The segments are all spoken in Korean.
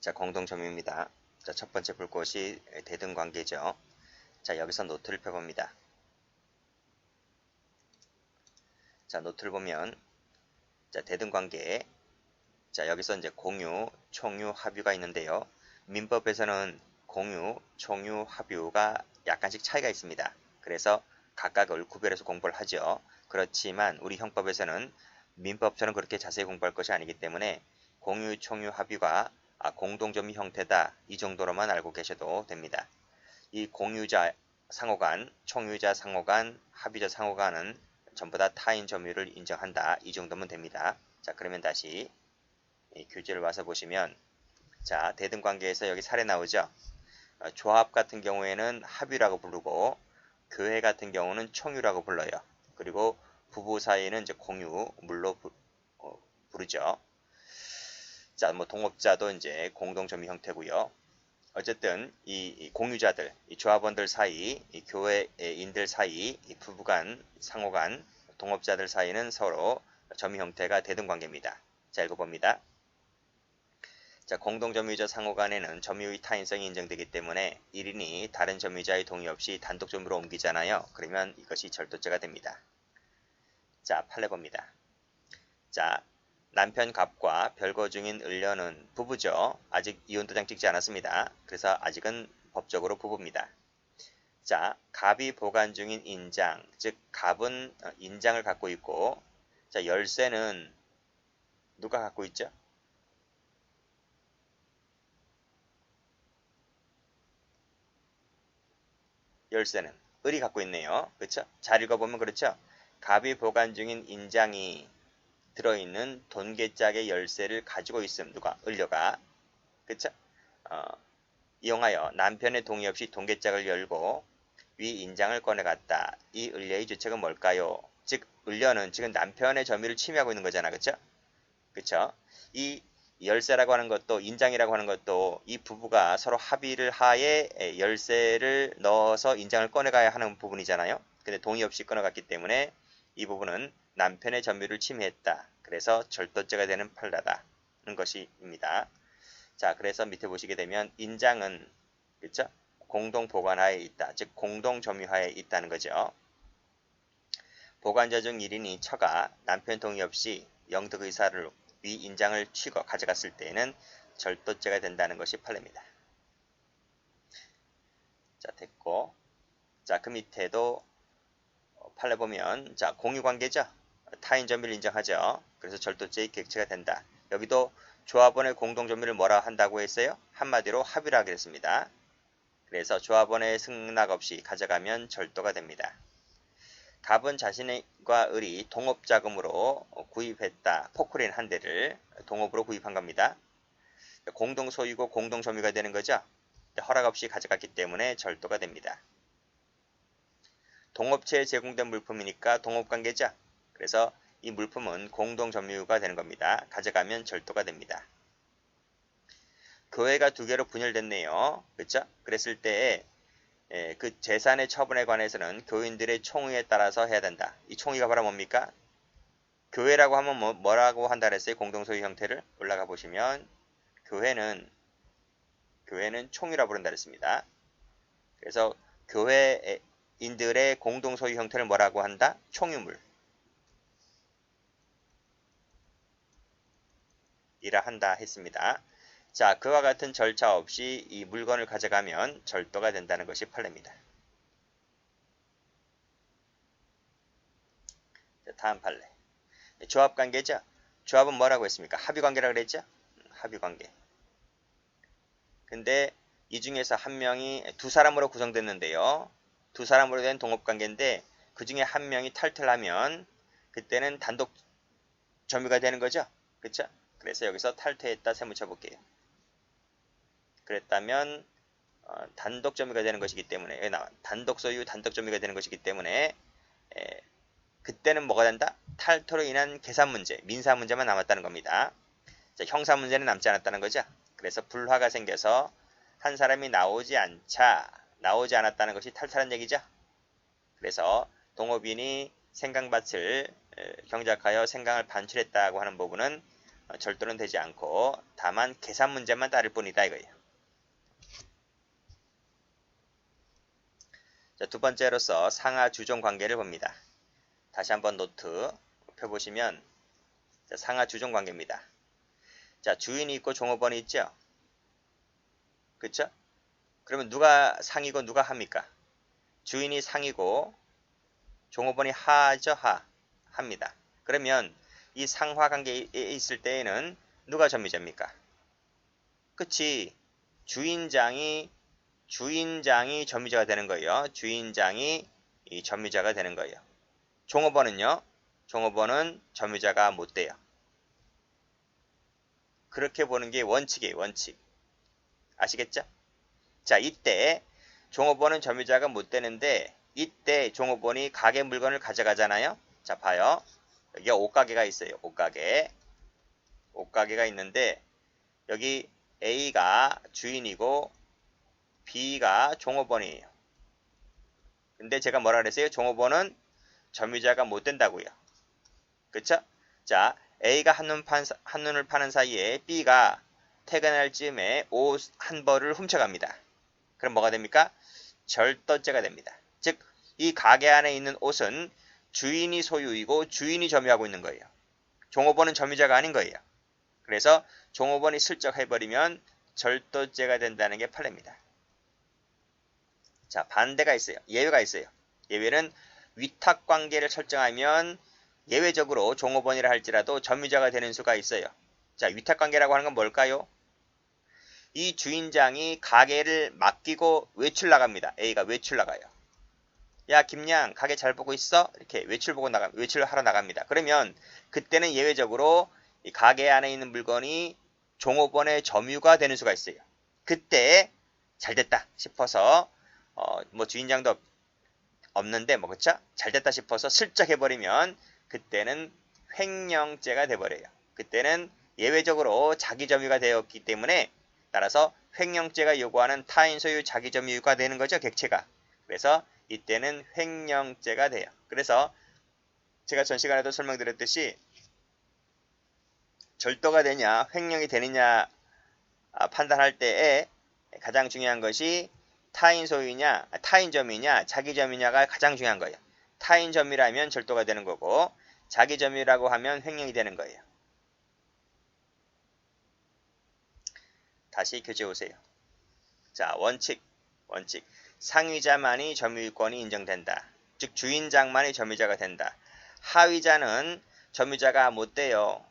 자, 공동점유입니다. 자, 첫 번째 볼 곳이 대등관계죠. 자, 여기서 노트를 펴봅니다. 자, 노트를 보면, 자, 대등관계. 자, 여기서 이제 공유, 총유, 합유가 있는데요. 민법에서는 공유, 총유, 합유가 약간씩 차이가 있습니다. 그래서 각각을 구별해서 공부를 하죠. 그렇지만 우리 형법에서는 민법처럼 그렇게 자세히 공부할 것이 아니기 때문에 공유, 총유, 합유가 공동점유 형태다. 이 정도로만 알고 계셔도 됩니다. 이 공유자 상호간, 총유자 상호간, 합유자 상호간은 전부 다 타인 점유를 인정한다. 이 정도면 됩니다. 자, 그러면 다시 교재를 와서 보시면, 자, 대등관계에서 여기 사례 나오죠. 조합 같은 경우에는 합유라고 부르고, 교회 같은 경우는 총유라고 불러요. 그리고 부부 사이에는 이제 공유물로 부르죠. 자, 뭐 동업자도 이제 공동점유 형태고요. 어쨌든 이 공유자들, 이 조합원들 사이, 이 교회인들 사이, 이 부부간, 상호간, 동업자들 사이는 서로 점유 형태가 대등관계입니다. 자, 읽어봅니다. 자, 공동점유자 상호간에는 점유의 타인성이 인정되기 때문에 1인이 다른 점유자의 동의 없이 단독 점유로 옮기잖아요. 그러면 이것이 절도죄가 됩니다. 자, 판례 봅니다. 자, 남편 갑과 별거 중인 을려는 부부죠. 아직 이혼도장 찍지 않았습니다. 그래서 아직은 법적으로 부부입니다. 자, 갑이 보관 중인 인장, 즉 갑은 인장을 갖고 있고, 자, 열쇠는 누가 갖고 있죠? 열쇠는 을이 갖고 있네요. 그렇죠? 잘 읽어보면 그렇죠? 갑이 보관 중인 인장이 들어있는 돈계짝의 열쇠를 가지고 있음. 누가? 을려가. 그쵸? 이용하여 남편의 동의 없이 돈계짝을 열고 위 인장을 꺼내갔다. 이 을려의 주책은 뭘까요? 즉, 을려는 지금 남편의 점유를 침해하고 있는 거잖아. 그쵸? 그쵸? 이 열쇠라고 하는 것도, 인장이라고 하는 것도 이 부부가 서로 합의를 하에 열쇠를 넣어서 인장을 꺼내가야 하는 부분이잖아요. 근데 동의 없이 꺼내갔기 때문에 이 부분은 남편의 점유를 침해했다. 그래서 절도죄가 되는 판례다는 것입니다. 자, 그래서 밑에 보시게 되면 인장은 그렇죠? 공동 보관하에 있다. 즉 공동 점유하에 있다는 거죠. 보관자 중 1인이 처가 남편 동의 없이 영득 의사를 위 인장을 취거 가져갔을 때에는 절도죄가 된다는 것이 판례입니다. 자, 됐고. 자, 그 밑에도 판례 보면, 자, 공유관계죠. 타인 점유를 인정하죠. 그래서 절도죄의 객체가 된다. 여기도 조합원의 공동점유를 뭐라 한다고 했어요? 한마디로 합의라 그랬습니다. 그래서 조합원의 승낙 없이 가져가면 절도가 됩니다. 갑은 자신과 을이 동업자금으로 구입했다. 포크레인 한 대를 동업으로 구입한 겁니다. 공동소유고 공동점유가 되는 거죠. 허락 없이 가져갔기 때문에 절도가 됩니다. 동업체에 제공된 물품이니까 동업관계죠. 그래서 이 물품은 공동점유가 되는 겁니다. 가져가면 절도가 됩니다. 교회가 두 개로 분열됐네요. 그렇죠? 그랬을 때 그 재산의 처분에 관해서는 교인들의 총의에 따라서 해야 된다. 이 총의가 바로 뭡니까? 교회라고 하면 뭐라고 한다 그랬어요? 공동소유 형태를 올라가 보시면 교회는 총의라 부른다 그랬습니다. 그래서 교회인들의 공동소유 형태를 뭐라고 한다? 총유물 이라 한다 했습니다. 자, 그와 같은 절차 없이 이 물건을 가져가면 절도가 된다는 것이 판례입니다. 자, 다음 판례. 조합관계죠. 조합은 뭐라고 했습니까? 합의관계라고 그랬죠. 합의관계. 근데 이 중에서 한 명이 두 사람으로 구성됐는데요. 두 사람으로 된 동업관계인데 그 중에 한 명이 탈퇴를 하면 그때는 단독 점유가 되는 거죠. 그렇죠? 그래서 여기서 탈퇴했다 세무쳐 볼게요. 그랬다면 단독 점유가 되는 것이기 때문에 단독 소유, 단독 점유가 되는 것이기 때문에 그때는 뭐가 된다? 탈퇴로 인한 계산 문제, 민사 문제만 남았다는 겁니다. 자, 형사 문제는 남지 않았다는 거죠. 그래서 불화가 생겨서 한 사람이 나오지 않았다는 것이 탈탈한 얘기죠. 그래서 동업인이 생강밭을 경작하여 생강을 반출했다고 하는 부분은 절도는 되지 않고 다만 계산 문제만 따를 뿐이다 이거예요. 자, 두 번째로서 상하 주종 관계를 봅니다. 다시 한번 노트 펴보시면 자, 상하 주종 관계입니다. 자, 주인이 있고 종업원이 있죠? 그쵸? 그러면 누가 상이고 누가 하입니까? 주인이 상이고 종업원이 하죠, 합니다. 그러면 이 상하 관계에 있을 때에는 누가 점유자입니까? 그치? 주인장이 점유자가 되는 거예요. 주인장이 이 점유자가 되는 거예요. 종업원은요? 종업원은 점유자가 못 돼요. 그렇게 보는 게 원칙이에요. 원칙. 아시겠죠? 자, 이때 종업원은 점유자가 못 되는데 이때 종업원이 가게 물건을 가져가잖아요. 자, 봐요. 여기 옷가게가 있어요. 옷가게가 있는데 여기 A가 주인이고 B가 종업원이에요. 근데 제가 뭐라 그랬어요? 종업원은 점유자가 못 된다고요. 그쵸? 자, A가 한눈을 파는 사이에 B가 퇴근할 즈음에 옷 한 벌을 훔쳐갑니다. 그럼 뭐가 됩니까? 절도죄가 됩니다. 즉, 이 가게 안에 있는 옷은 주인이 소유이고 주인이 점유하고 있는 거예요. 종업원은 점유자가 아닌 거예요. 그래서 종업원이 슬쩍 해버리면 절도죄가 된다는 게 판례입니다. 자, 반대가 있어요. 예외가 있어요. 예외는 위탁관계를 설정하면 예외적으로 종업원이라 할지라도 점유자가 되는 수가 있어요. 자, 위탁관계라고 하는 건 뭘까요? 이 주인장이 가게를 맡기고 외출 나갑니다. A가 외출 나가요. 야, 김양, 가게 잘 보고 있어? 이렇게 외출하러 나갑니다. 그러면 그때는 예외적으로 이 가게 안에 있는 물건이 종업원의 점유가 되는 수가 있어요. 그때 잘 됐다 싶어서 뭐 주인장도 없는데 뭐 그쵸? 잘 됐다 싶어서 슬쩍 해버리면 그때는 횡령죄가 돼버려요. 그때는 예외적으로 자기 점유가 되었기 때문에 따라서 횡령죄가 요구하는 타인 소유 자기 점유가 되는 거죠. 객체가. 그래서 이때는 횡령죄가 돼요. 그래서 제가 전 시간에도 설명드렸듯이 절도가 되냐 횡령이 되느냐 판단할 때에 가장 중요한 것이 타인 소유냐 타인 점유냐 자기 점유냐가 가장 중요한 거예요. 타인 점유라면 절도가 되는 거고 자기 점유라고 하면 횡령이 되는 거예요. 다시 교재 오세요. 자, 원칙. 상위자만이 점유권이 인정된다. 즉 주인장만이 점유자가 된다. 하위자는 점유자가 못 돼요.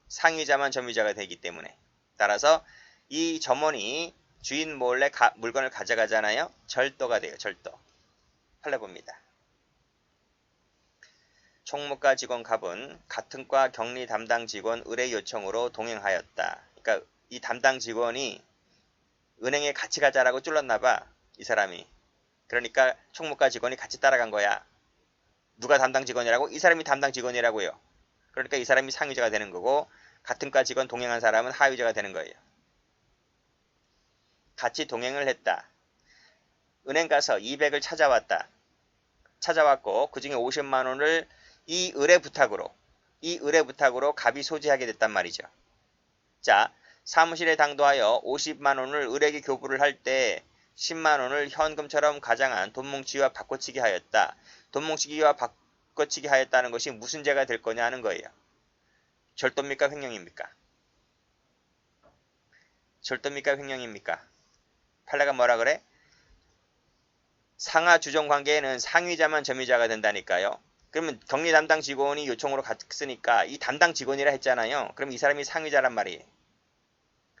상위자만 점유자가 되기 때문에. 따라서 이 점원이 주인 몰래 물건을 가져가잖아요. 절도가 돼요. 절도. 판례 봅니다. 총무과 직원 갑은 같은 과 격리 담당 직원 의뢰 요청으로 동행하였다. 그러니까 이 담당 직원이 은행에 같이 가자라고 쫄랐나봐. 이 사람이. 그러니까 총무과 직원이 같이 따라간 거야. 누가 담당 직원이라고? 이 사람이 담당 직원이라고요. 그러니까 이 사람이 상위자가 되는 거고 같은 과 직원 동행한 사람은 하위자가 되는 거예요. 같이 동행을 했다. 은행 가서 200을 찾아왔고 그 중에 50만 원을 이 의뢰 부탁으로 갑이 소지하게 됐단 말이죠. 자, 사무실에 당도하여 50만 원을 을에게 교부를 할 때 10만 원을 현금처럼 가장한 돈뭉치기와 바꿔치기 하였다. 돈뭉치기와 바꿔치기 하였다는 것이 무슨 죄가 될 거냐 하는 거예요. 절도입니까? 횡령입니까? 절도입니까? 횡령입니까? 판례가 뭐라 그래? 상하 주종 관계에는 상위자만 점유자가 된다니까요. 그러면 격리 담당 직원이 요청으로 갔으니까 이 담당 직원이라 했잖아요. 그럼 이 사람이 상위자란 말이에요.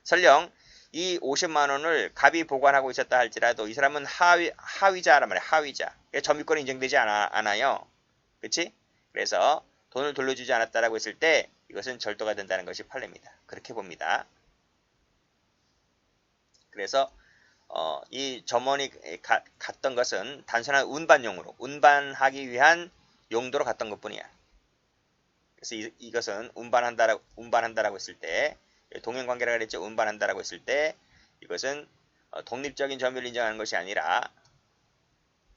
설령 이 50만 원을 갑이 보관하고 있었다 할지라도 이 사람은 하위자란 말이에요. 하위자. 점유권이 인정되지 않아요. 그치? 그래서 돈을 돌려주지 않았다라고 했을 때 이것은 절도가 된다는 것이 판례입니다. 그렇게 봅니다. 그래서 이 점원이 갔던 것은 단순한 운반용으로 운반하기 위한 용도로 갔던 것뿐이야. 그래서 이것은 운반한다라고 했을 때 동행관계라 그랬죠. 운반한다라고 했을 때 이것은 독립적인 점유를 인정하는 것이 아니라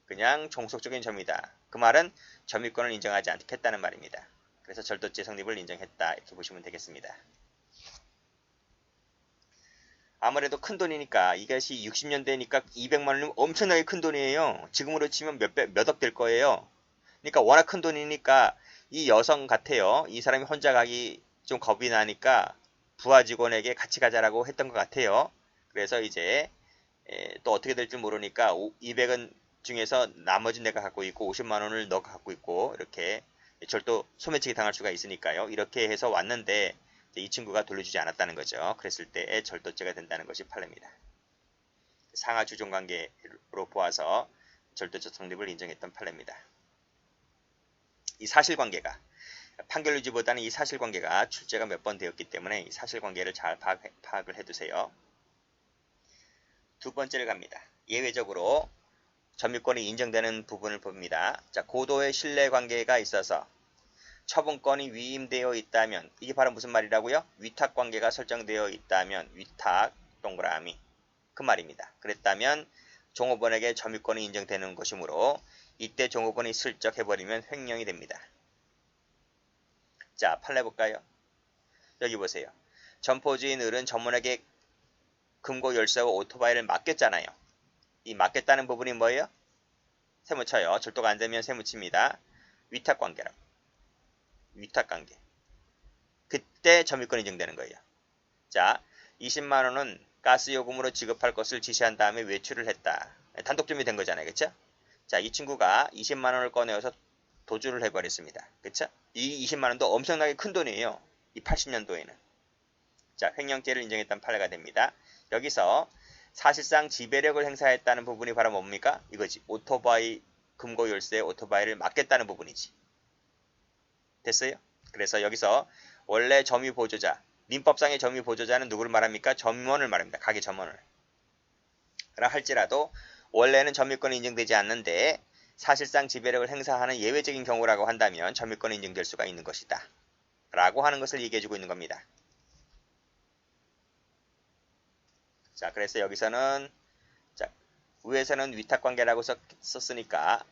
그냥 종속적인 점유다. 그 말은 점유권을 인정하지 않겠다는 말입니다. 그래서 절도죄 성립을 인정했다. 이렇게 보시면 되겠습니다. 아무래도 큰 돈이니까 이것이 60년대니까 200만 원이면 엄청나게 큰 돈이에요. 지금으로 치면 몇억 될 거예요. 그러니까 워낙 큰 돈이니까 이 여성 같아요. 이 사람이 혼자 가기 좀 겁이 나니까 부하 직원에게 같이 가자라고 했던 것 같아요. 그래서 이제 또 어떻게 될지 모르니까 200원 중에서 나머지 내가 갖고 있고 50만 원을 너가 갖고 있고 이렇게 절도 소매치기 당할 수가 있으니까요. 이렇게 해서 왔는데 이 친구가 돌려주지 않았다는 거죠. 그랬을 때 절도죄가 된다는 것이 판례입니다. 상하 주종 관계로 보아서 절도죄 성립을 인정했던 판례입니다. 이 사실관계가 판결 유지보다는 이 사실관계가 출제가 몇 번 되었기 때문에 이 사실관계를 잘 파악을 해두세요. 두 번째를 갑니다. 예외적으로 점유권이 인정되는 부분을 봅니다. 자, 고도의 신뢰관계가 있어서 처분권이 위임되어 있다면, 이게 바로 무슨 말이라고요? 위탁관계가 설정되어 있다면, 위탁 동그라미 그 말입니다. 그랬다면 종업원에게 점유권이 인정되는 것이므로 이때 종업원이 슬쩍 해버리면 횡령이 됩니다. 자, 판례 볼까요? 여기 보세요. 점포주인 을은 전문에게 금고 열쇠와 오토바이를 맡겼잖아요. 이 맡겼다는 부분이 뭐예요? 세무쳐요. 절도가 안 되면 세무칩니다. 위탁관계라고. 위탁관계. 그때 점유권 인정되는 거예요. 자, 20만 원은 가스요금으로 지급할 것을 지시한 다음에 외출을 했다. 단독 점유된 거잖아요. 그쵸? 자, 이 친구가 20만 원을 꺼내어서 도주를 해버렸습니다. 그쵸? 이 20만 원도 엄청나게 큰 돈이에요. 이 80년도에는. 자, 횡령죄를 인정했던 판례가 됩니다. 여기서 사실상 지배력을 행사했다는 부분이 바로 뭡니까? 이거지. 오토바이, 금고 열쇠 오토바이를 맡겼다는 부분이지. 됐어요? 그래서 여기서 원래 점유보조자, 민법상의 점유보조자는 누구를 말합니까? 점원을 말합니다. 가게 점원을. 라 할지라도 원래는 점유권이 인정되지 않는데 사실상 지배력을 행사하는 예외적인 경우라고 한다면 점유권이 인정될 수가 있는 것이다. 라고 하는 것을 얘기해주고 있는 겁니다. 자, 그래서 여기서는 자, 위에서는 위탁관계라고 썼으니까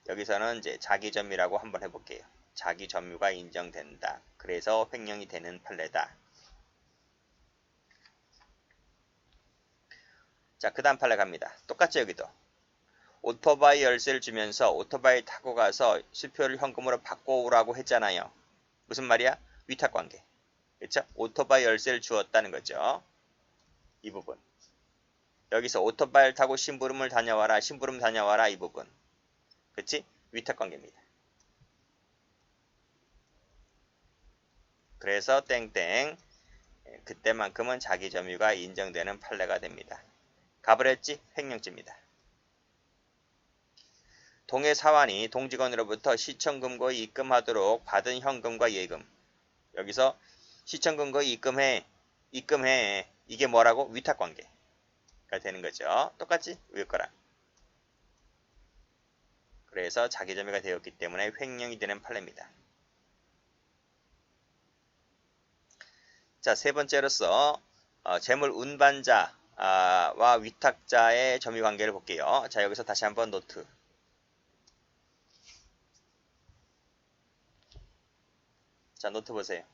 여기서는 이제 자기점유라고 한번 해볼게요. 자기점유가 인정된다. 그래서 횡령이 되는 판례다. 자, 그 다음 판례 갑니다. 똑같죠, 여기도. 오토바이 열쇠를 주면서 오토바이 타고 가서 수표를 현금으로 바꿔오라고 했잖아요. 무슨 말이야? 위탁관계. 그렇죠? 오토바이 열쇠를 주었다는 거죠. 이 부분. 여기서 오토바이를 타고 심부름을 다녀와라, 심부름 다녀와라 이 부분. 그치? 위탁관계입니다. 그래서 땡땡 그때만큼은 자기점유가 인정되는 판례가 됩니다. 가버렸지? 횡령죄입니다. 동해 사환이 동직원으로부터 시청금고에 입금하도록 받은 현금과 예금. 여기서 시청금고에 입금해. 이게 뭐라고? 위탁관계가 되는 거죠. 똑같지? 위에 거랑. 그래서 자기점유가 되었기 때문에 횡령이 되는 판례입니다. 자, 세 번째로서 재물 운반자와 위탁자의 점유관계를 볼게요. 자, 여기서 다시 한번 노트. 자, 노트 보세요.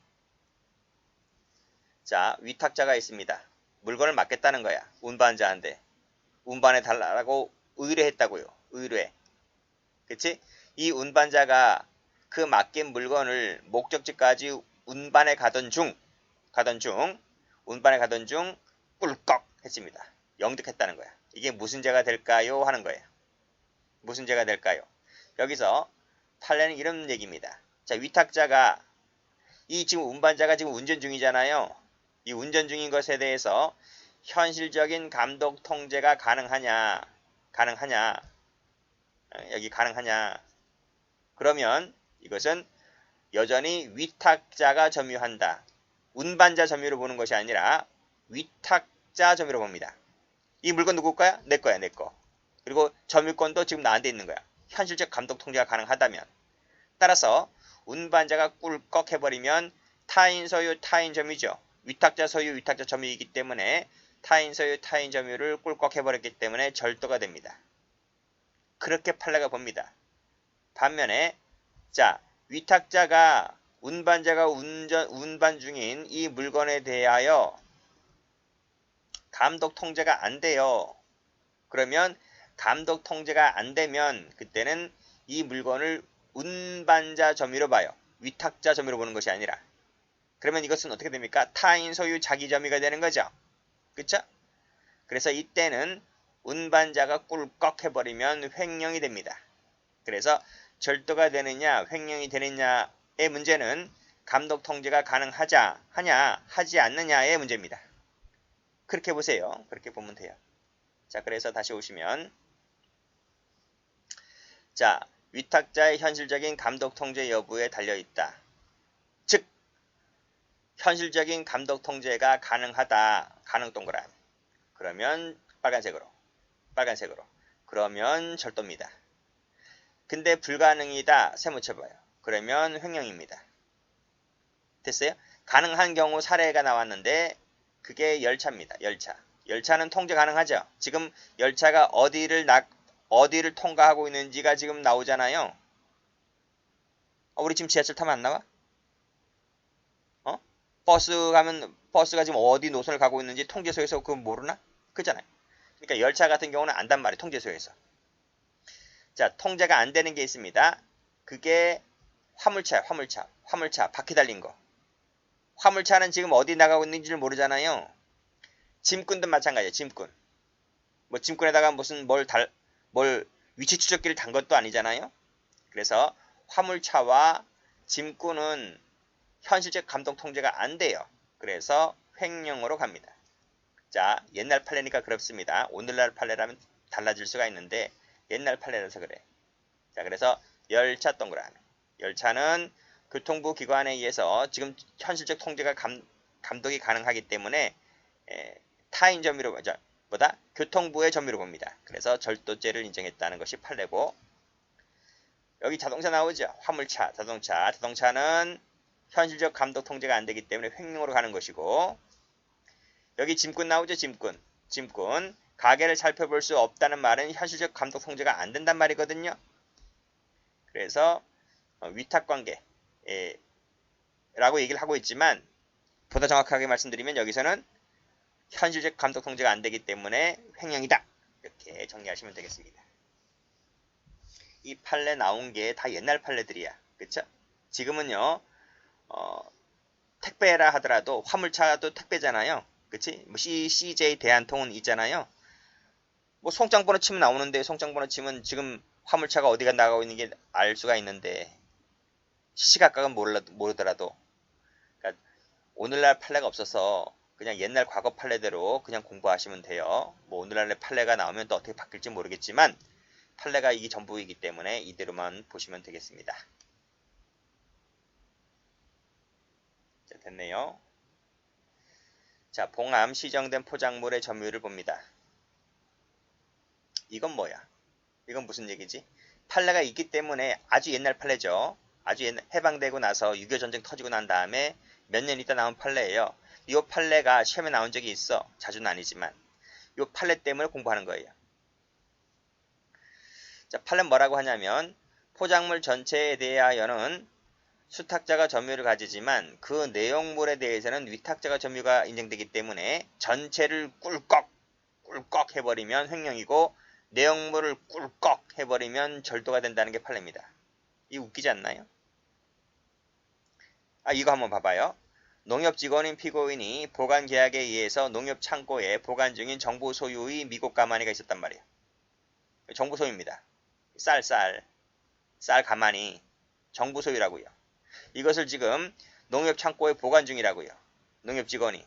자, 위탁자가 있습니다. 물건을 맡겼다는 거야. 운반자한테. 운반해 달라고 의뢰했다고요. 의뢰. 그치? 이 운반자가 그 맡긴 물건을 목적지까지 운반해 가던 중 꿀꺽 했습니다. 영득했다는 거야. 이게 무슨 죄가 될까요? 하는 거예요. 무슨 죄가 될까요? 여기서 판례는 이런 얘기입니다. 자, 위탁자가 이 지금 운반자가 지금 운전 중이잖아요. 이 운전 중인 것에 대해서 현실적인 감독 통제가 가능하냐? 여기 가능하냐? 그러면 이것은 여전히 위탁자가 점유한다. 운반자 점유로 보는 것이 아니라 위탁자 점유로 봅니다. 이 물건 누구 거야? 내 거야, 내 거. 그리고 점유권도 지금 나한테 있는 거야. 현실적 감독 통제가 가능하다면. 따라서 운반자가 꿀꺽 해버리면 타인 소유, 타인 점유죠. 위탁자 소유, 위탁자 점유이기 때문에 타인 소유, 타인 점유를 꿀꺽 해버렸기 때문에 절도가 됩니다. 그렇게 판례가 봅니다. 반면에 자, 위탁자가 운반자가 운반 중인 이 물건에 대하여 감독 통제가 안 돼요. 그러면 감독 통제가 안 되면 그때는 이 물건을 운반자 점유로 봐요. 위탁자 점유로 보는 것이 아니라. 그러면 이것은 어떻게 됩니까? 타인 소유 자기 점유가 되는 거죠. 그쵸? 그래서 이때는 운반자가 꿀꺽 해버리면 횡령이 됩니다. 그래서 절도가 되느냐 횡령이 되느냐의 문제는 감독 통제가 하냐 하지 않느냐의 문제입니다. 그렇게 보세요. 그렇게 보면 돼요. 자, 그래서 다시 오시면 자, 위탁자의 현실적인 감독 통제 여부에 달려있다. 즉, 현실적인 감독 통제가 가능하다. 가능 동그라미. 그러면 빨간색으로. 그러면 절도입니다. 근데 불가능이다. 세모쳐봐요. 그러면 횡령입니다. 됐어요? 가능한 경우 사례가 나왔는데 그게 열차입니다. 열차는 통제 가능하죠. 지금 열차가 어디를 통과하고 있는지가 지금 나오잖아요. 우리 지금 지하철 타면 안 나와? 버스가 지금 어디 노선을 가고 있는지 통제소에서 그거 모르나? 그잖아요. 그러니까 열차 같은 경우는 안단 말이에요. 통제소에서. 자, 통제가 안 되는 게 있습니다. 그게 화물차야. 화물차 바퀴 달린 거. 화물차는 지금 어디 나가고 있는지를 모르잖아요. 짐꾼도 마찬가지예요. 짐꾼. 뭐 짐꾼에다가 무슨 뭘 위치 추적기를 단 것도 아니잖아요. 그래서 화물차와 짐꾼은 현실적 감독 통제가 안 돼요. 그래서 횡령으로 갑니다. 자, 옛날 판례니까 그렇습니다. 오늘날 판례라면 달라질 수가 있는데 옛날 판례라서 그래. 자, 그래서 열차 동그라미. 열차는 교통부 기관에 의해서 지금 현실적 통제가 감독이 가능하기 때문에 타인 점유로 교통부의 점유로 봅니다. 그래서 절도죄를 인정했다는 것이 판례고, 여기 자동차 나오죠. 화물차, 자동차는 현실적 감독 통제가 안 되기 때문에 횡령으로 가는 것이고, 여기 짐꾼 나오죠. 짐꾼 가게를 살펴볼 수 없다는 말은 현실적 감독 통제가 안 된단 말이거든요. 그래서 위탁관계 라고 얘기를 하고 있지만, 보다 정확하게 말씀드리면 여기서는 현실적 감독 통제가 안 되기 때문에 횡령이다. 이렇게 정리하시면 되겠습니다. 이 판례 나온 게 다 옛날 판례들이야. 그쵸? 지금은요, 택배라 하더라도 화물차도 택배잖아요. 그치? 뭐 CJ 대한통운 있잖아요. 뭐 송장번호 치면 나오는데, 송장번호 치면 지금 화물차가 어디가 나가고 있는 게 알 수가 있는데, 시시각각은 모르더라도, 그러니까 오늘날 판례가 없어서 그냥 옛날 과거 판례대로 그냥 공부하시면 돼요. 뭐 오늘날의 판례가 나오면 또 어떻게 바뀔지 모르겠지만 판례가 이게 전부이기 때문에 이대로만 보시면 되겠습니다. 자, 됐네요. 자, 봉암 시정된 포장물의 점유율을 봅니다. 이건 뭐야? 이건 무슨 얘기지? 판례가 있기 때문에 아주 옛날 판례죠. 아주 옛날, 해방되고 나서 6.25 전쟁 터지고 난 다음에 몇 년 있다 나온 판례예요. 이 판례가 시험에 나온 적이 있어. 자주는 아니지만. 이 판례 때문에 공부하는 거예요. 자, 판례는 뭐라고 하냐면 포장물 전체에 대하여는 수탁자가 점유를 가지지만 그 내용물에 대해서는 위탁자가 점유가 인정되기 때문에 전체를 꿀꺽 해버리면 횡령이고 내용물을 꿀꺽 해버리면 절도가 된다는 게 판례입니다. 이거 웃기지 않나요? 이거 한번 봐봐요. 농협직원인 피고인이 보관계약에 의해서 농협창고에 보관 중인 정부 소유의 미국 가마니가 있었단 말이에요. 정부 소유입니다. 쌀 가마니 정부 소유라고요. 이것을 지금 농협창고에 보관 중이라고요. 농협직원이.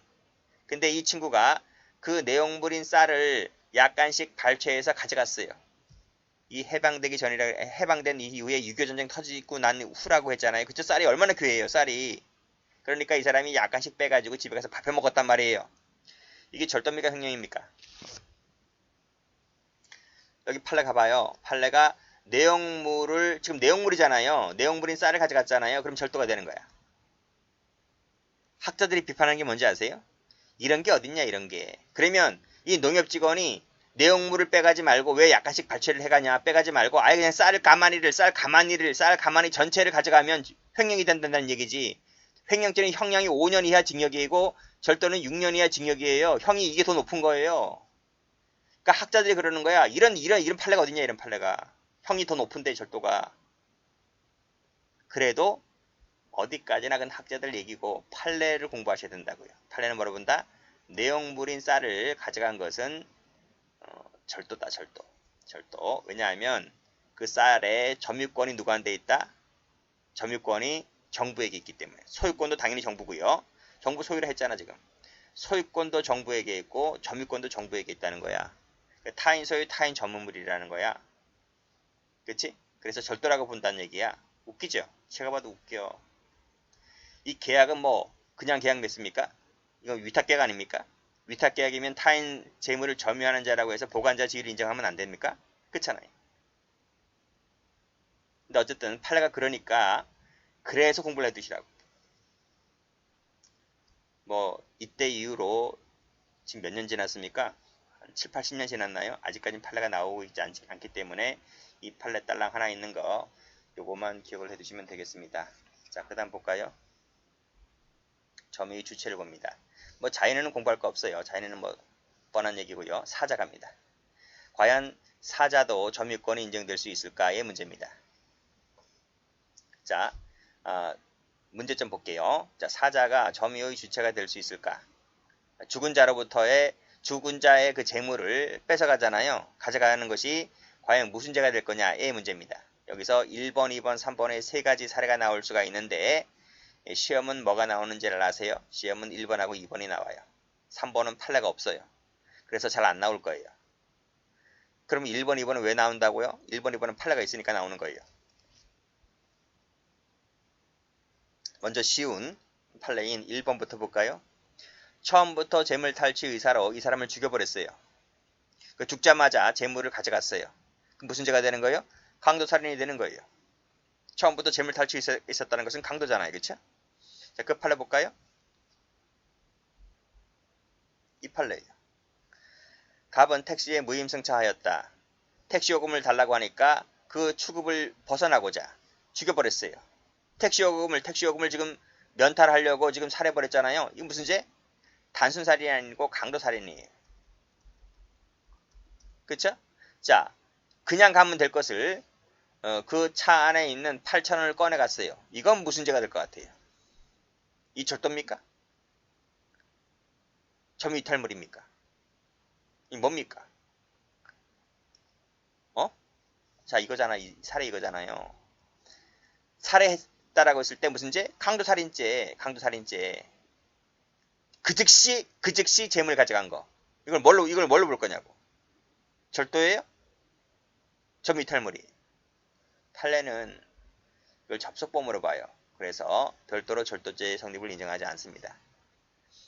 근데 이 친구가 그 내용물인 쌀을 약간씩 발췌해서 가져갔어요. 이 해방된 이후에 6.25 전쟁 터지고 난 후라고 했잖아요. 그쵸? 쌀이 얼마나 귀해요, 쌀이. 그러니까 이 사람이 약간씩 빼가지고 집에 가서 밥해 먹었단 말이에요. 이게 절도입니까? 횡령입니까? 여기 판례 가봐요. 판례가 지금 내용물이잖아요. 내용물인 쌀을 가져갔잖아요. 그럼 절도가 되는 거야. 학자들이 비판하는 게 뭔지 아세요? 이런 게 어딨냐, 이런 게. 그러면 이 농협직원이 내용물을 빼가지 말고 왜 약간씩 발췌를 해가냐. 빼가지 말고 아예 그냥 쌀 가마니 전체를 가져가면 횡령이 된다는 얘기지. 횡령죄는 형량이 5년 이하 징역이고 절도는 6년 이하 징역이에요. 형이 이게 더 높은 거예요. 그러니까 학자들이 그러는 거야. 이런 판례가 어딨냐, 이런 판례가. 형이 더 높은데 절도가. 그래도 어디까지나 그건 학자들 얘기고 판례를 공부하셔야 된다고요. 판례는 뭐라 본다? 내용물인 쌀을 가져간 것은 절도다, 절도. 왜냐하면 그 쌀에 점유권이 누구한테 있다? 점유권이 정부에게 있기 때문에. 소유권도 당연히 정부고요. 정부 소유를 했잖아, 지금. 소유권도 정부에게 있고 점유권도 정부에게 있다는 거야. 타인 소유, 타인 전문물이라는 거야. 그치? 그래서 절도라고 본다는 얘기야. 웃기죠? 제가 봐도 웃겨. 이 계약은 뭐 그냥 계약 맺습니까? 이건 위탁계약 아닙니까? 위탁계약이면 타인 재물을 점유하는 자라고 해서 보관자 지위를 인정하면 안 됩니까? 그렇잖아요. 근데 어쨌든 판례가 그러니까 그래서 공부를 해두시라고. 뭐 이때 이후로 지금 몇 년 지났습니까? 한 7, 80년 지났나요? 아직까지 판례가 나오고 있지 않기 때문에 이 판례 딸랑 하나 있는 거 요거만 기억을 해두시면 되겠습니다. 자, 그 다음 볼까요? 점유의 주체를 봅니다. 뭐 자연에는 공부할 거 없어요. 자연에는 뭐 뻔한 얘기고요. 사자갑니다. 과연 사자도 점유권이 인정될 수 있을까의 문제입니다. 자, 문제점 볼게요. 자, 사자가 점유의 주체가 될 수 있을까? 죽은 자의 그 재물을 뺏어가잖아요. 가져가는 것이 과연 무슨 죄가 될 거냐의 문제입니다. 여기서 1번, 2번, 3번의 세 가지 사례가 나올 수가 있는데 시험은 뭐가 나오는지를 아세요? 시험은 1번하고 2번이 나와요. 3번은 판례가 없어요. 그래서 잘 안 나올 거예요. 그럼 1번, 2번은 왜 나온다고요? 1번, 2번은 판례가 있으니까 나오는 거예요. 먼저 쉬운 판례인 1번부터 볼까요? 처음부터 재물 탈취 의사로 이 사람을 죽여버렸어요. 그 죽자마자 재물을 가져갔어요. 그럼 무슨 죄가 되는 거예요? 강도살인이 되는 거예요. 처음부터 재물 탈취 있었다는 것은 강도잖아요. 그렇죠? 자, 그 판례 볼까요? 이 판례예요. 갑은 택시에 무임승차하였다. 택시 요금을 달라고 하니까 그 추급을 벗어나고자 죽여버렸어요. 택시 요금을 지금 면탈하려고 지금 살해버렸잖아요. 이거 무슨 죄? 단순살인이 아니고 강도살인이에요. 그쵸? 자, 그냥 가면 될 것을 그 차 안에 있는 8,000원을 꺼내갔어요. 이건 무슨 죄가 될 것 같아요? 이 절도입니까? 점유이탈물입니까? 이 뭡니까? 자, 이거잖아. 이 사례 이거잖아요. 살해했다라고 했을 때 무슨 죄? 강도살인죄. 그 즉시 재물 가져간 거. 이걸 뭘로 볼 거냐고. 절도예요? 점유이탈물이. 판례는 이걸 접속범으로 봐요. 그래서 별도로 절도죄의 성립을 인정하지 않습니다.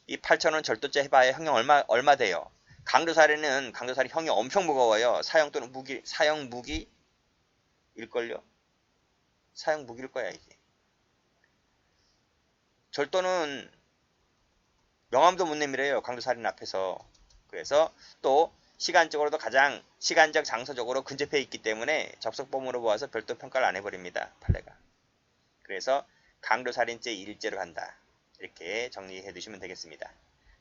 이 8,000원 절도죄 해봐야 형량 얼마 돼요? 강도살인 형이 엄청 무거워요. 사형 무기일걸요? 사형 무기일 거야, 이게. 절도는 명함도 못 내밀어요. 강도살인 앞에서. 그래서 또 시간적으로도 가장 시간적 장소적으로 근접해 있기 때문에 접속범으로 보아서 별도 평가를 안 해버립니다. 판례가. 그래서 강도살인죄 1죄로 간다. 이렇게 정리해 두시면 되겠습니다.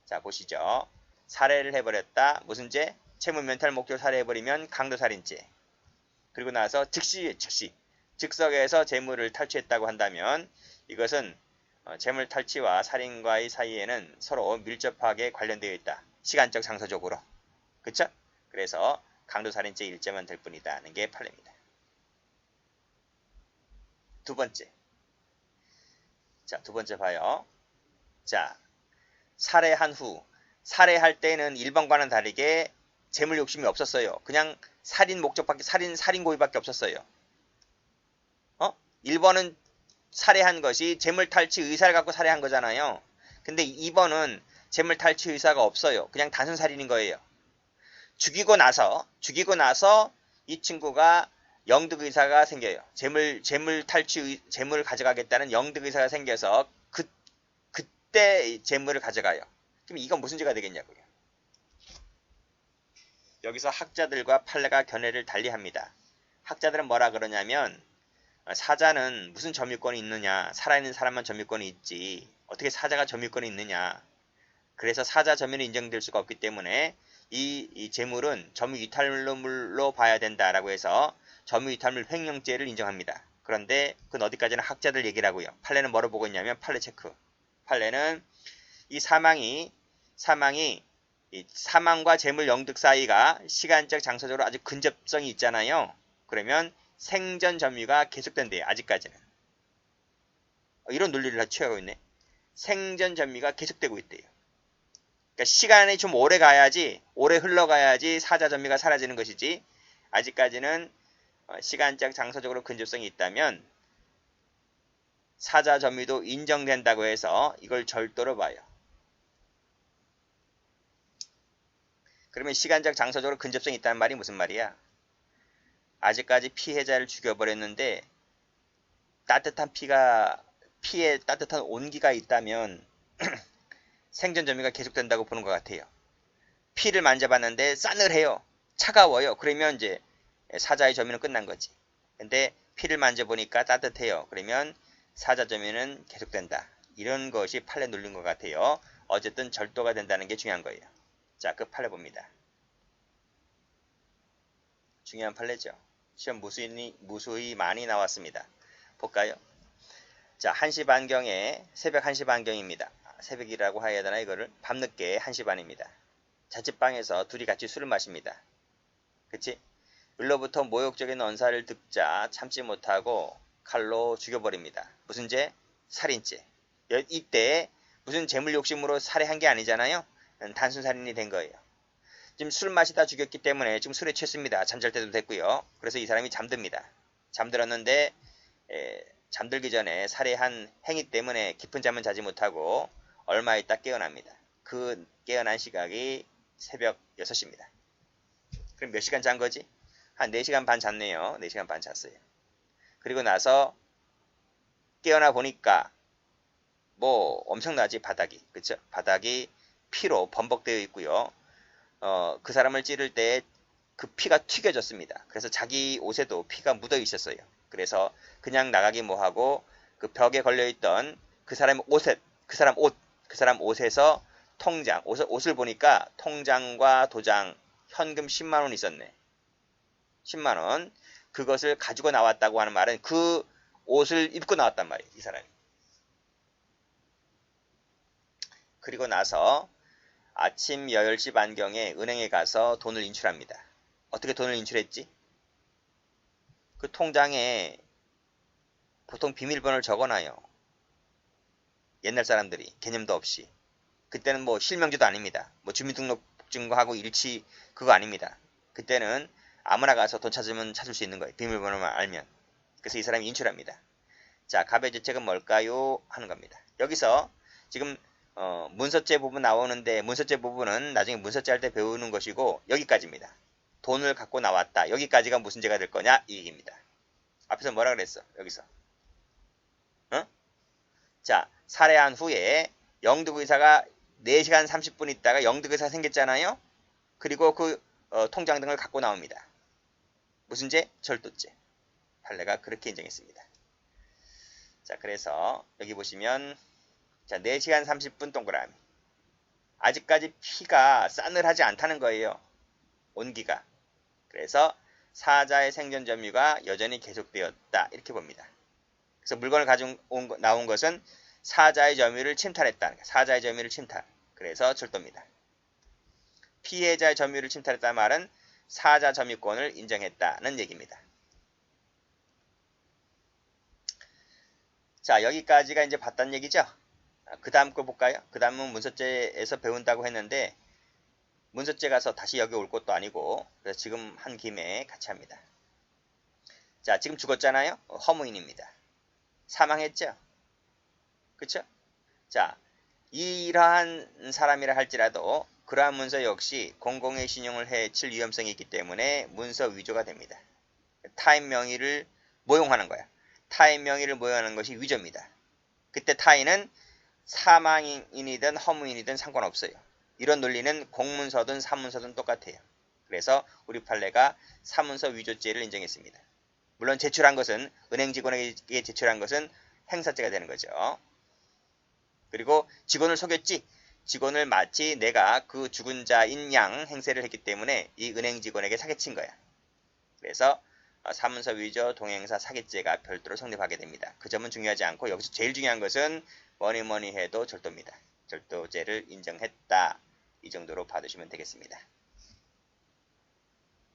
자, 보시죠. 살해를 해버렸다. 무슨 죄? 채무면탈 목적으로 살해해버리면 강도살인죄. 그리고 나서 즉석에서 재물을 탈취했다고 한다면 이것은 재물 탈취와 살인과의 사이에는 서로 밀접하게 관련되어 있다. 시간적 장소적으로. 그쵸? 그래서 강도살인죄 1죄만 될 뿐이다 하는 게 판례입니다. 두 번째. 자, 두 번째 봐요. 자, 살해한 후 살해할 때는 1번과는 다르게 재물 욕심이 없었어요. 그냥 살인 목적밖에 살인 고의밖에 없었어요. 1번은 살해한 것이 재물 탈취 의사를 갖고 살해한 거잖아요. 근데 2번은 재물 탈취 의사가 없어요. 그냥 단순 살인인 거예요. 죽이고 나서 이 친구가 영득 의사가 생겨요. 재물을 가져가겠다는 영득 의사가 생겨서 그때 재물을 가져가요. 그럼 이건 무슨 죄가 되겠냐고요. 여기서 학자들과 판례가 견해를 달리합니다. 학자들은 뭐라 그러냐면 사자는 무슨 점유권이 있느냐. 살아있는 사람만 점유권이 있지. 어떻게 사자가 점유권이 있느냐. 그래서 사자 점유는 인정될 수가 없기 때문에 이 재물은 점유이탈물로 봐야 된다라고 해서 점유이탈물 횡령죄를 인정합니다. 그런데 그건 어디까지나 학자들 얘기라고요. 판례는 뭐로 보고 있냐면 판례 체크. 판례는 이 사망이 이 사망과 재물 영득 사이가 시간적 장소적으로 아주 근접성이 있잖아요. 그러면 생전 점유가 계속된대요. 아직까지는. 이런 논리를 취하고 있네. 생전 점유가 계속되고 있대요. 그러니까 시간이 좀 오래 가야지, 오래 흘러가야지 사자 점유가 사라지는 것이지, 아직까지는 시간적 장소적으로 근접성이 있다면 사자 점유도 인정된다고 해서 이걸 절도로 봐요. 그러면 시간적 장소적으로 근접성이 있다는 말이 무슨 말이야? 아직까지 피해자를 죽여버렸는데 따뜻한 피에 따뜻한 온기가 있다면 생전 점유가 계속된다고 보는 것 같아요. 피를 만져봤는데 싸늘해요. 차가워요. 그러면 이제 사자의 점유는 끝난 거지. 근데 피를 만져보니까 따뜻해요. 그러면 사자 점유는 계속된다. 이런 것이 판례 논리인 것 같아요. 어쨌든 절도가 된다는 게 중요한 거예요. 자, 그 판례 봅니다. 중요한 판례죠. 시험 무수히 많이 나왔습니다. 볼까요? 자, 1시 반경에 새벽 1시 반경입니다. 새벽이라고 해야 되나 이거를? 밤늦게 1시 반입니다. 자취방에서 둘이 같이 술을 마십니다. 그치? 을로부터 모욕적인 언사를 듣자 참지 못하고 칼로 죽여버립니다. 무슨 죄? 살인죄. 이때 무슨 재물 욕심으로 살해한 게 아니잖아요. 단순 살인이 된 거예요. 지금 술 마시다 죽였기 때문에 지금 술에 취했습니다. 잠잘 때도 됐고요. 그래서 이 사람이 잠듭니다. 잠들었는데 잠들기 전에 살해한 행위 때문에 깊은 잠은 자지 못하고 얼마 있다 깨어납니다. 그 깨어난 시각이 새벽 6시입니다. 그럼 몇 시간 잔 거지? 한 4시간 반 잤네요. 4시간 반 잤어요. 그리고 나서 깨어나 보니까 뭐 엄청나지 바닥이. 그쵸? 바닥이 피로 범벅되어 있고요. 그 사람을 찌를 때 그 피가 튀겨졌습니다. 그래서 자기 옷에도 피가 묻어 있었어요. 그래서 그냥 나가기 뭐하고 그 벽에 걸려있던 그 사람 옷에서 통장, 옷을 보니까 통장과 도장, 현금 10만원 있었네. 10만원. 그것을 가지고 나왔다고 하는 말은 그 옷을 입고 나왔단 말이에요. 이 사람이. 그리고 나서 아침 10시 반경에 은행에 가서 돈을 인출합니다. 어떻게 돈을 인출했지? 그 통장에 보통 비밀번호를 적어놔요. 옛날 사람들이 개념도 없이. 그때는 뭐 실명제도 아닙니다. 뭐 주민등록증거하고 일치 그거 아닙니다. 그때는 아무나 가서 돈 찾으면 찾을 수 있는 거예요. 비밀번호만 알면. 그래서 이 사람이 인출합니다. 자, 갑의 죄책은 뭘까요? 하는 겁니다. 여기서 지금 문서죄 부분 나오는데 문서죄 부분은 나중에 문서죄 할 때 배우는 것이고 여기까지입니다. 돈을 갖고 나왔다. 여기까지가 무슨 죄가 될 거냐? 이 얘기입니다. 앞에서 뭐라 그랬어? 여기서. 자, 살해한 후에 영득의사가 4시간 30분 있다가 영득의사 생겼잖아요. 그리고 그 통장 등을 갖고 나옵니다. 무슨 죄? 절도죄. 판례가 그렇게 인정했습니다. 자, 그래서 여기 보시면 자, 4시간 30분 동그라미. 아직까지 피가 싸늘하지 않다는 거예요. 온기가. 그래서 사자의 생전 점유가 여전히 계속되었다. 이렇게 봅니다. 그래서 물건을 나온 것은 사자의 점유를 침탈했다. 사자의 점유를 침탈. 그래서 절도입니다. 피해자의 점유를 침탈했다는 말은 사자 점유권을 인정했다는 얘기입니다. 자, 여기까지가 이제 봤단 얘기죠. 그 다음 거 볼까요? 그 다음은 문서죄에서 배운다고 했는데 문서죄 가서 다시 여기 올 것도 아니고 그래서 지금 한 김에 같이 합니다. 자, 지금 죽었잖아요. 허무인입니다. 사망했죠. 그쵸? 자, 이러한 사람이라 할지라도 그러한 문서 역시 공공의 신용을 해칠 위험성이 있기 때문에 문서 위조가 됩니다. 타인 명의를 모용하는 거야. 타인 명의를 모용하는 것이 위조입니다. 그때 타인은 사망인이든 허무인이든 상관없어요. 이런 논리는 공문서든 사문서든 똑같아요. 그래서 우리 판례가 사문서 위조죄를 인정했습니다. 물론 제출한 것은 은행 직원에게 제출한 것은 행사죄가 되는 거죠. 그리고 직원을 속였지. 직원을 마치 내가 그 죽은 자인 양 행세를 했기 때문에 이 은행 직원에게 사기친 거야. 그래서 사문서 위조 동행사 사기죄가 별도로 성립하게 됩니다. 그 점은 중요하지 않고 여기서 제일 중요한 것은 뭐니 해도 절도입니다. 절도죄를 인정했다. 이 정도로 봐두시면 되겠습니다.